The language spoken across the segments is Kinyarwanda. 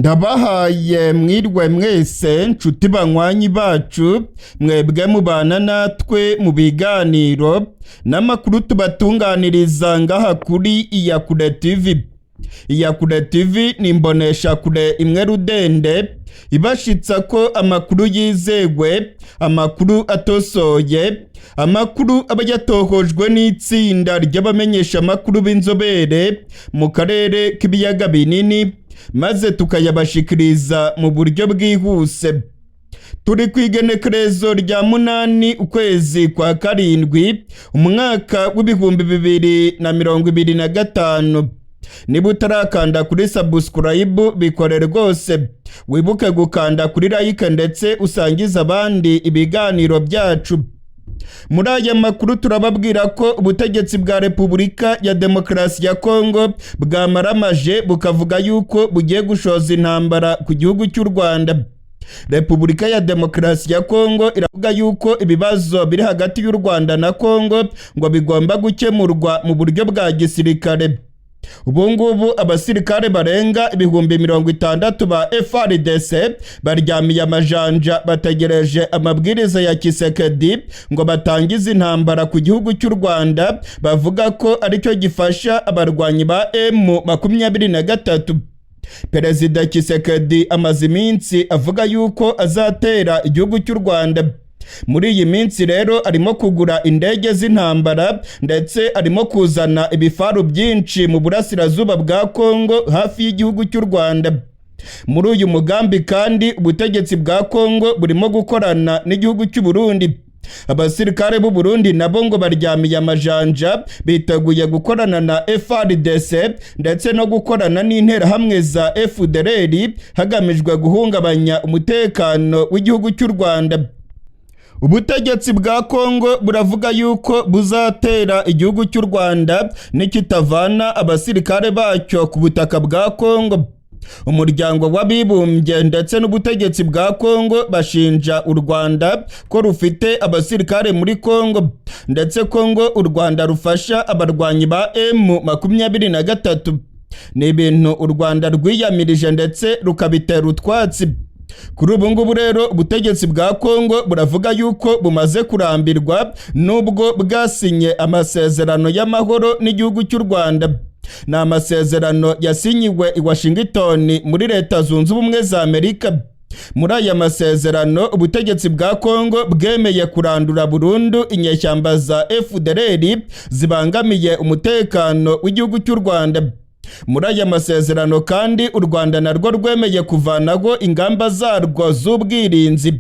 Ndabahaye mwirwe mwese nshuti banywanyi bacu mwebwe mubana natwe mu biganiro n'amakuru tubatunganiriza ngaha kuri Iyakure TV. Iyakure TV ni imbonesha kure imwe rudende ibashitsa ko amakuru yizegwe, amakuru atosoye, amakuru aba yatohojwe n'itsinda ry'abamenyesha amakuru b'inzobere mu karere k'ibiyaga binini, maze tukayabashikiriza mu buryo bwihuse. Turi kwigenekerezo rya 8 ukwezi kwa karindwi umwaka w'ibihumbi 2025. Niba utarakanda kuri subscribe bikorere rwose, wibuke gukanda kuri like ndetse usangiza abandi ibiganiro byacu. Muri aya makuru turababwira ko ubutegetsi bwa Repubulika ya Demokarasi ya Congo bwamaramaje bukavuga yuko bugiye gushoza intambara ku gihugu cy'u Rwanda. Repubulika ya Demokarasi ya Congo iravuga yuko ibibazo biri hagati y'u Rwanda na Congo ngo bigomba gukemurwa mu buryo bwa gisirikare. Ubungubu abasirikare barenga 60,000 ba FARDC baryamiye amajanja bategereje amabwiriza ya Tshisekedi ngo batangize intambara ku gihugu cy'u Rwanda, bavuga ko aricyo gifasha abarwanyi ba M23. Perezida Tshisekedi amaze iminsi avuga yuko azatera igihugu cy'u Rwanda. Muri iyi minsi rero arimo kugura indege z'intambara ndetse arimo kuzana ibifaru byinshi mu burasirazuba bwa Congo hafi y'igihugu cy'u Rwanda. Muri uyu mugambi kandi ubutegetsi bwa Congo burimo gukorana n'igihugu cy'u Burundi. Abasirikare b'u Burundi nabo ngo baryamiye amajanja biteguye gukorana na FARDC ndetse no gukorana n'interahamwe za FDLR hagamijwe guhungabanya umutekano w'igihugu cy'u Rwanda. Ubutegetsi bwa Congo buravuga yuko buzatera igihugu cy'u Rwanda nikitavana abasirikare bacyo ku butaka bwa Congo. Umuryango w'abibumbye ndetse n'ubutegetsi bwa Congo bashinja u Rwanda ko rufite abasirikare muri Congo, ndetse Congo u Rwanda rufasha abarwanyi ba M23. Ni ibintu u Rwanda rwiyamirije ndetse rukabitera utwatsi. Kuri ubu ngubu rero ubutegetsi bwa Congo buravuga yuko bumaze kurambirwa nubwo bwasinye amasezerano y'amahoro n'igihugu cy'u Rwanda. Ni amasezerano yasinyiwe i Washington muri Leta Zunze Ubumwe za Amerika. Muri aya masezerano ubutegetsi bwa Congo bwemeye kurandura burundu inyeshyamba za FDLR zibangamiye umutekano w'igihugu cy'u Rwanda. Muri aya masezerano kandi u Rwanda narwo rwemeye kuvanaho ingamba zarwo z'ubwirinzi.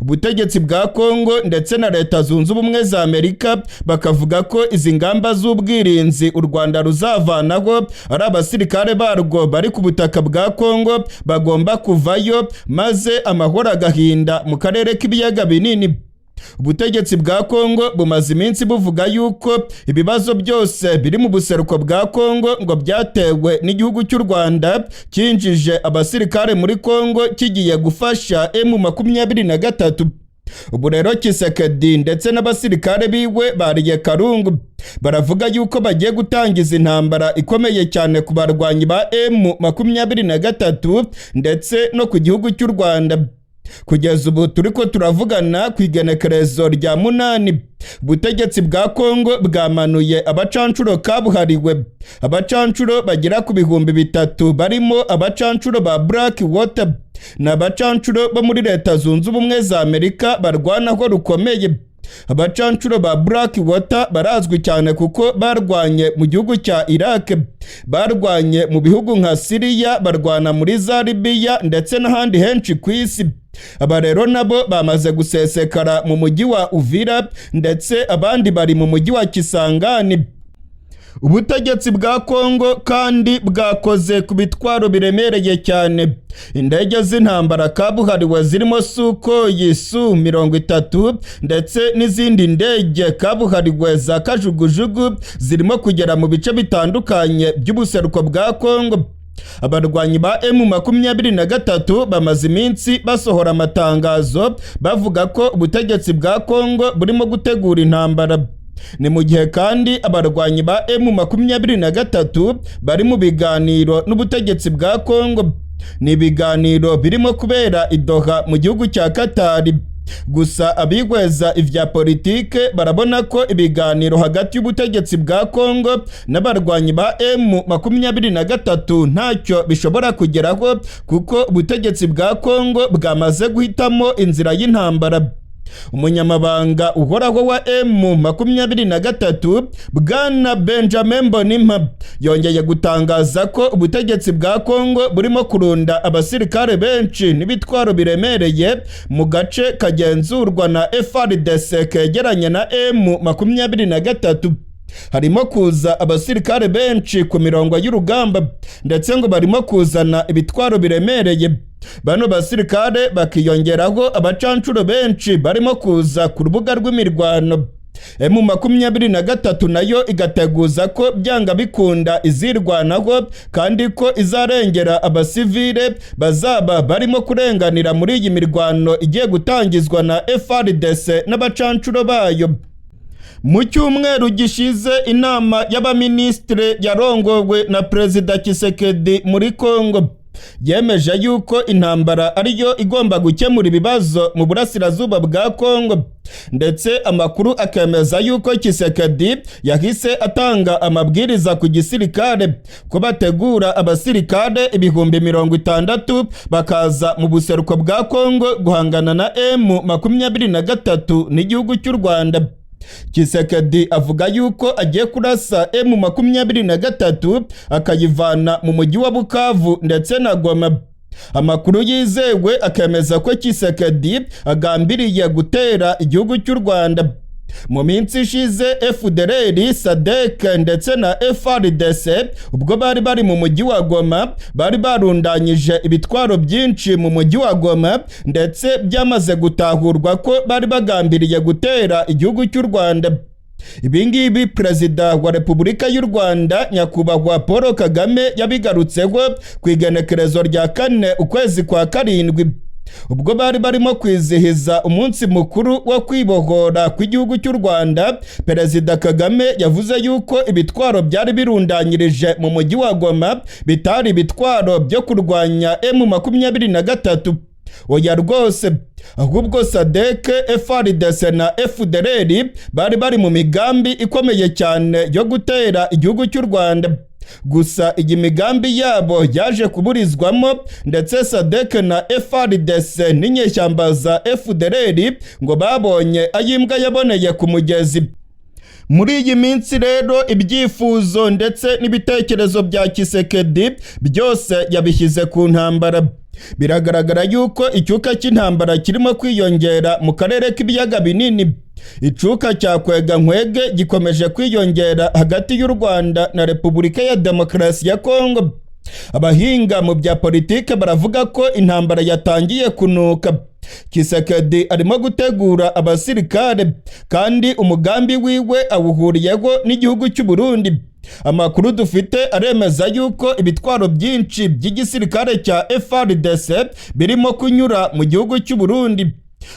Ubutegetsi bwa Congo ndetse na Leta Zunze Ubumwe za Amerika bakavuga ko izi ngamba z'ubwirinzi u Rwanda ruzavanaho ari abasirikare barwo bari ku butaka bwa Congo bagomba kuvayo, maze amahoro agahinda mu karere k'ibiyaga binini. Ubutegetsi bwa Congo bumaze iminsi buvuga yuko ibibazo byose biri mu buseruko bwa Congo ngo byatewe n'igihugu cy'u Rwanda cyinjije abasirikare muri Congo kigiye gufasha M23. Ubu rero Tshisekedi ndetse n'abasirikare biwe bariye karungu, baravuga yuko bagiye gutangiza intambara ikomeye cyane ku barwanyi ba M23 ndetse no ku gihugu cy'u Rwanda. Kugeza ubu turiko turavugana ku igenekerezo rya 8 ubutegetsi bwa Congo bwamanuye abacancuro kabuhariwe. Abacancuro bagira ku 3,000 barimo abacancuro ba Black Water n'abacancuro bo muri Leta Zunze Ubumwe za Amerika barwanaho rukomeye. Abacancuro ba Black Water barazwi cyane kuko barwanye mu gihugu cya Iraq, barwanye mu bihugu nka Syria, barwana muri za Libya ndetse n'ahandi henshi ku isi. Aba rero nabo bamaze gusesekara mu mujyi wa Uvira ndetse abandi bari mu mujyi wa Kisangani. Ubutegetsi bwa Congo kandi bwakoze ku bitwaro biremereye cyane. Indege z'intambara kabuhariwe zirimo Sukhoi Su-30 ndetse n'izindi ndege kabuhariwe za kajugujugu zirimo kugera mu bice bitandukanye by'ubuseruko bwa Congo. Abarwanyi ba M23 bamaze iminsi basohora amatangazo bavuga ko ubutegetsi bwa Congo burimo gutegura intambara. Ni mu gihe kandi abarwanyi ba M23 bari mu biganiro n'ubutegetsi bwa Congo. ni ibiganiro birimo kubera i Doha mu gihugu cya Katari. Gusa abigweza ivya politike barabona ko ibiganiro hagati y'ubutegetsi bwa Congo n'abarwanyi ba M23 ntacyo bishobora kugeraho kuko ubutegetsi bwa Congo bwamaze guhitamo inzira y'intambara. Umunyamabanga uhoraho wa M23 Bwana Benjamin Mbonimpa yongeye gutangaza ko ubutegetsi bwa Congo burimo kurunda abasirikare benshi n'ibitwaro biremereye mu gace kagenzurwa na FARDC kegeranye na M23. Harimo kuza abasirikare benshi ku mirongo y'urugamba ndetse ngo barimo kuzana ibitwaro biremereye. Bano basirikare bakiyongeraho abacancuro benshi barimo kuza ku rubuga rw'imirwano. M23 nayo igateguza ko byanga bikunda izirwanaho kandi ko izarengera abasivile bazaba barimo kurenganira muri iyi mirwano igiye gutangizwa na FARDC n'abacancuro bayo. Mu cyumweru gishize inama y'abaministre yarongowe na Perezida Tshisekedi muri Congo yemeje yuko intambara ariyo igomba gukemura ibibazo mu burasirazuba bwa Congo, ndetse amakuru akemeza yuko Tshisekedi yahise atanga amabwiriza ku gisirikare ko bategura abasirikare 60,000 bakaza mu buseruko bwa Congo guhangana na M23 n'igihugu cy'u Rwanda. Tshisekedi avuga yuko agiye kurasa M23 akayivana mu mujyi wa Bukavu ndetse na Goma. Amakuru yizewe akemeza ko Tshisekedi agambiriye gutera igihugu cy'u Rwanda. Mu minsi ishize FDLR, SADC ndetse na FARDC ubwo bari mu mujyi wa Goma bari barundanyije ibitwaro byinshi mu mujyi wa Goma, ndetse byamaze gutahurwa ko bari bagambiriye gutera igihugu cy'u Rwanda. Ibingibi Perezida wa Repubulika y'u Rwanda nyakubahwa Paul Kagame yabigarutseho ku igenekerezo rya 4 ukwezi kwa karindwi ubwo bari barimo kwizihiza umunsi mukuru wo kwibohora kw'igihugu cy'u Rwanda. Perezida Kagame yavuze yuko ibitwaro byari birundanyirije mu mujyi wa Goma bitari ibitwaro byo kurwanya M23. Oya rwose, ahubwo SADC, FARDC na FDLR bari mu migambi ikomeye cyane yo gutera igihugu cy'u Rwanda. Gusa iyi migambi yabo yaje kuburizwamo, ndetse SADC na FARDC n'inyeshyamba za FDLR ngo babonye ayimbwa yaboneye ku mugezi. Muri iyi minsi rero ibyifuzo ndetse n'ibitekerezo bya Tshisekedi byose yabishyize ku ntambara. Biragaragara yuko icyuka cy'intambara kirimo kwiyongera mu karere k'ibiyaga binini. Icuka cya kwega nkwege gikomeje kwiyongera hagati y'u Rwanda na Repubulika ya Demokarasi ya Congo. Abahinga mu bya politike baravuga ko intambara yatangiye kunuka. Tshisekedi arimo gutegura abasirikare kandi umugambi wiwe awuhuriyeho n'igihugu cy'u Burundi. Amakuru dufite aremeza yuko ibitwaro byinshi by'igisirikare cya FARDC birimo kunyura mu gihugu cy'u Burundi.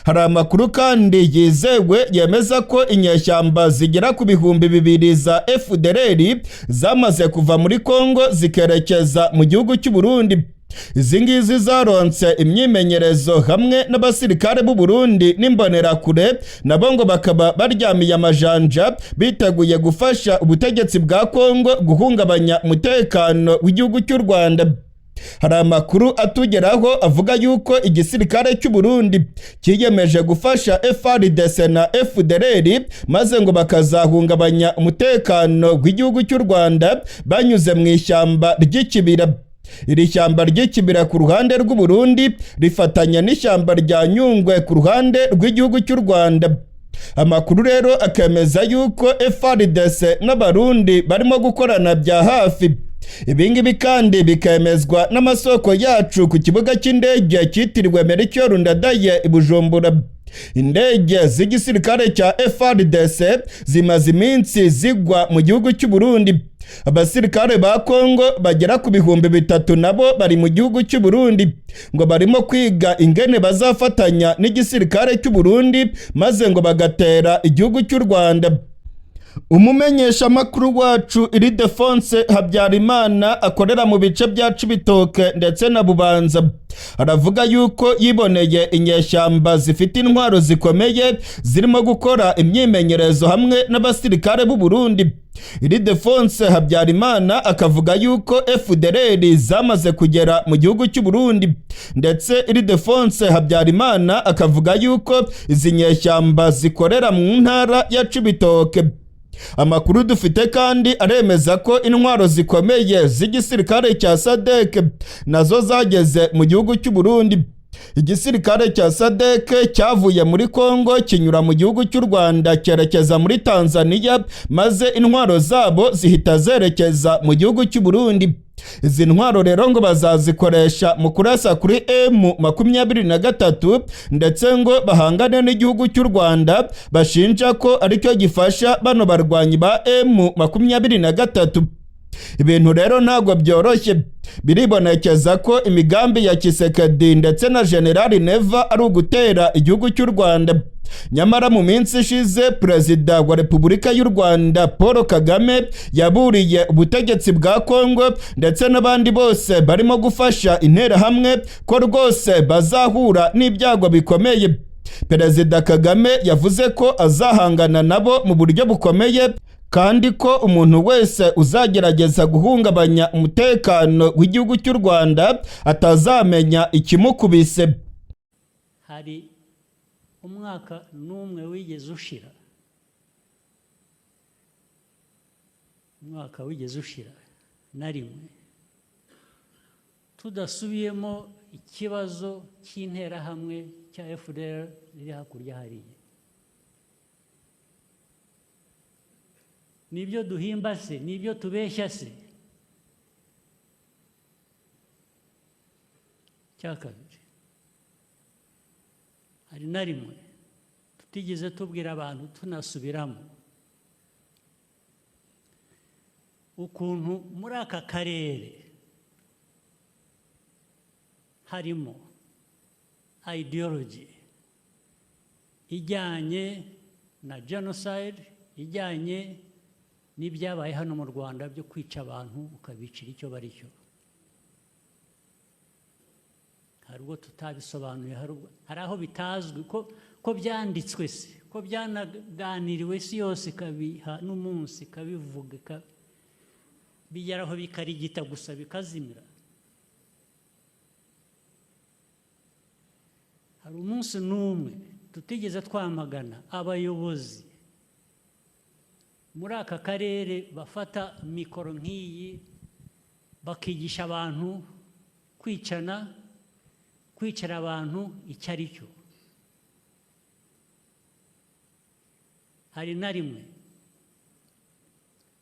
Hari amakuru kandi yizewe yemeza ko inyeshyamba zigera ku 2,000 za FDLR zamaze kuva muri Congo zikerekeza mu gihugu cy'u Burundi. Izi ngizi zaronse imyimenyerezo hamwe n'abasirikare b'u Burundi n'imbonerakure, nabo ngo bakaba baryamiye amajanja biteguye gufasha ubutegetsi bwa Congo guhungabanya umutekano w'igihugu cy'u Rwanda. Hari amakuru atugeraho avuga yuko igisirikare cy'u Burundi kiyemeje gufasha FARDC na FDLR maze ngo bakazahungabanya umutekano w'igihugu cy'u Rwanda banyuze mu ishyamba ry'ikibira. Iri shyamba ry'ikibira ku ruhande rw'u Burundi rifatanya n'ishyamba rya Nyungwe ku ruhande rw'igihugu cy'u Rwanda. Amakuru rero akemeza yuko FARDC n'abarundi barimo gukorana bya hafi. Ibingibi kandi bikemezwa n'amasoko yacu ku kibuga cy'indege cyitiriwe Melchior Ndadaye i Bujumbura. Indege z'igisirikare cya FARDC zimaze iminsi zigwa mu gihugu cy'u Burundi. Abasirikare ba Congo bagera ku 3,000 nabo bari mu gihugu cy'u Burundi ngo barimo kwiga ingene bazafatanya n'igisirikare cy'u Burundi maze ngo bagatera igihugu cy'u Rwanda. umumenyesha makuru wacu Ildefonse Habyarimana akorera mu bice bya Cibitoke ndetse na Bubanza aravuga yuko yiboneye inyeshyamba zifite intwaro zikomeye zirimo gukora imyimenyerezo hamwe n'abasirikare b'u Burundi. Ildefonse Habyarimana akavuga yuko FDLR zamaze kugera mu gihugu cy'u Burundi, ndetse Ildefonse Habyarimana akavuga yuko izi nyeshyamba zikorera mu ntara ya Cibitoke. Amakuru dufite kandi aremeza ko intwaro zikomeye z'igisirikare cya SADC nazo zageze mu gihugu cy'u Burundi. Igisirikare cya SADC cyavuye muri Congo kinyura mu gihugu cy'u Rwanda cyerekeza muri Tanzania, maze intwaro zabo zihita zerekeza mu gihugu cy'u Burundi. Izi ntwaro rero ngo bazazikoresha mu kurasa kuri M23 ndetse ngo bahangane n'igihugu cy'u Rwanda bashinja ko aricyo gifasha bano barwanyi ba M23. Ibintu rero ntabwo byoroshye, biribonekeza ko imigambi ya Tshisekedi ndetse na General Neva ari ugutera igihugu cy'u Rwanda. Nyamara mu minsi ishize Perezida wa Repubulika y'u Rwanda Paul Kagame yaburiye ubutegetsi bwa Congo ndetse n'abandi bose barimo gufasha interahamwe ko rwose bazahura n'ibyago bikomeye. Perezida Kagame yavuze ko azahangana nabo mu buryo bukomeye, kandi ko umuntu wese uzagerageza guhungabanya umutekano w'igihugu cy'u Rwanda atazamenya ikimukubise. Hari umwaka n'umwe wigeze ushira, umwaka wigeze ushira na rimwe tudasubiyemo ikibazo cy'interahamwe cya FDLR riri hakurya hariya. Nibyo duhimba se, nibyo tubeshya se? Cyakabiri, hari na rimwe tutigeze tubwira abantu tunasubiramo ukuntu muri aka karere harimo ideology ijyanye na genocide, ijyanye n'ibyabaye hano mu Rwanda byo kwica abantu ukabicira icyo bari cyo. Hari ubwo tutabisobanuye, hari aho bitazwi ko byanditswe se, ko byanaganiriwe si yose ikabiha n'umunsi ikabivuga, bigeraho bikarigita gusa bikazimira. Hari umunsi n'umwe tutigeze twamagana abayobozi muri aka karere bafata mikoro nk'iyi bakigisha abantu kwicara abantu icyo ari cyo. Hari na rimwe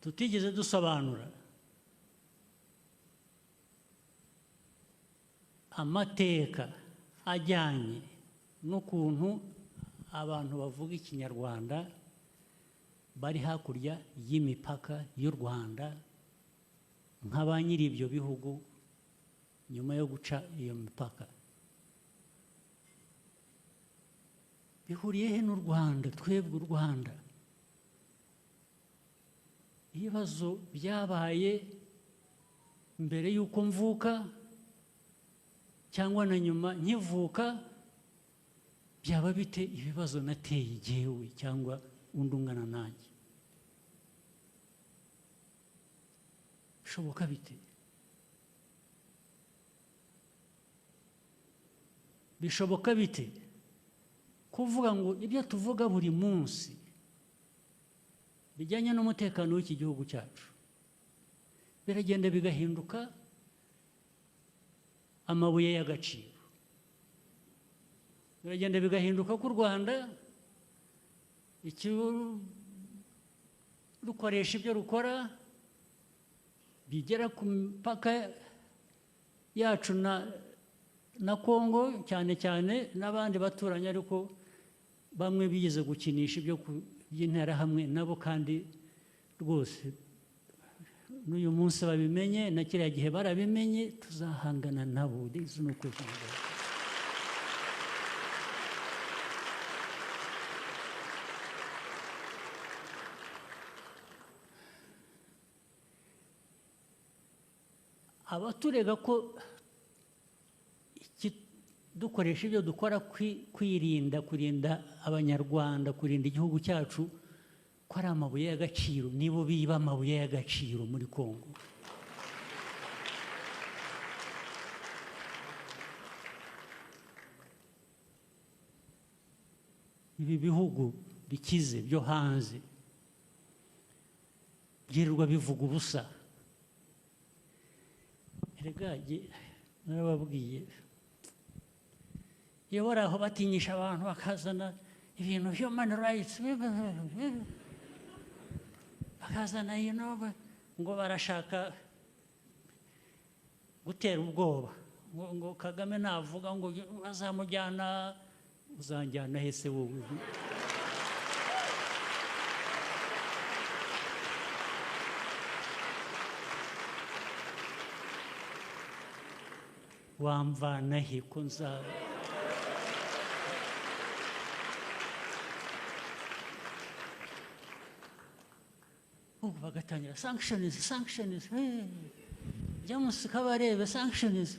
tutigeze dusobanura amateka ajyanye n'ukuntu abantu bavuga Ikinyarwanda bari hakurya y'imipaka y'u Rwanda nka ba nyiri ibyo bihugu nyuma yo guca iyo mipaka. Bihuriye he n'u Rwanda? Twebwe u Rwanda ibibazo byabaye mbere y'uko mvuka cyangwa na nyuma nkivuka, byaba bite ibibazo nateye igihewe cyangwa undi ungana nanjye? Bishoboka bite? Bishoboka bite kuvuga ngo ibyo tuvuga buri munsi bijyanye n'umutekano w'iki gihugu cyacu biragenda bigahinduka amabuye y'agaciro, biragenda bigahinduka ko u Rwanda rukoresha ibyo rukora bigera ku mipaka yacu na Congo cyane cyane n'abandi baturanye, ariko bamwe bigeze gukinisha ibyo by'interahamwe nabo, kandi rwose n'uyu munsi babimenye na kiriya gihe barabimenye, tuzahangana nabo. abaturega ko dukoresha ibyo dukora kurinda abanyarwanda, kurinda igihugu cyacu, ko ari amabuye y'agaciro, nibo biba amabuye y'agaciro muri Congo. Ibi bihugu bikize byo hanze byirirwa bivuga ubusa. Erega narababwiye, iyo bari aho batinyisha abantu bakazana ibintu human rights, bakazana ngo barashaka gutera ubwoba, ngo Kagame navuga ngo bazamujyana. Uzanjyana hese wowe? Wamvana he ko nza bagatangira sanctions, James Kabarebe, sanctions,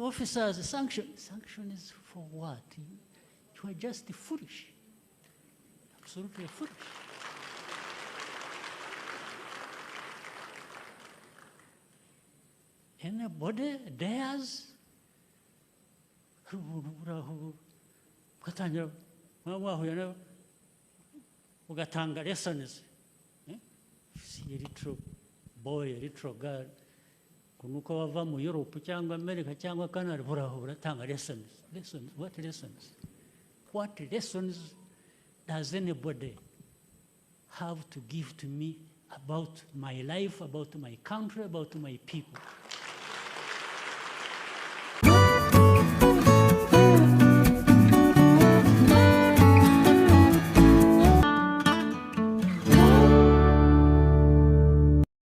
officers, sanctions for what? You are just foolish, absolutely foolish. Anybody dares ugatanga lessons, little boy, little girl, kunuko bava mu Europe cyangwa America cyangwa Canada, uratanga lessons. What lessons? What lessons does anybody have to give to me about my life, about my country, about my people?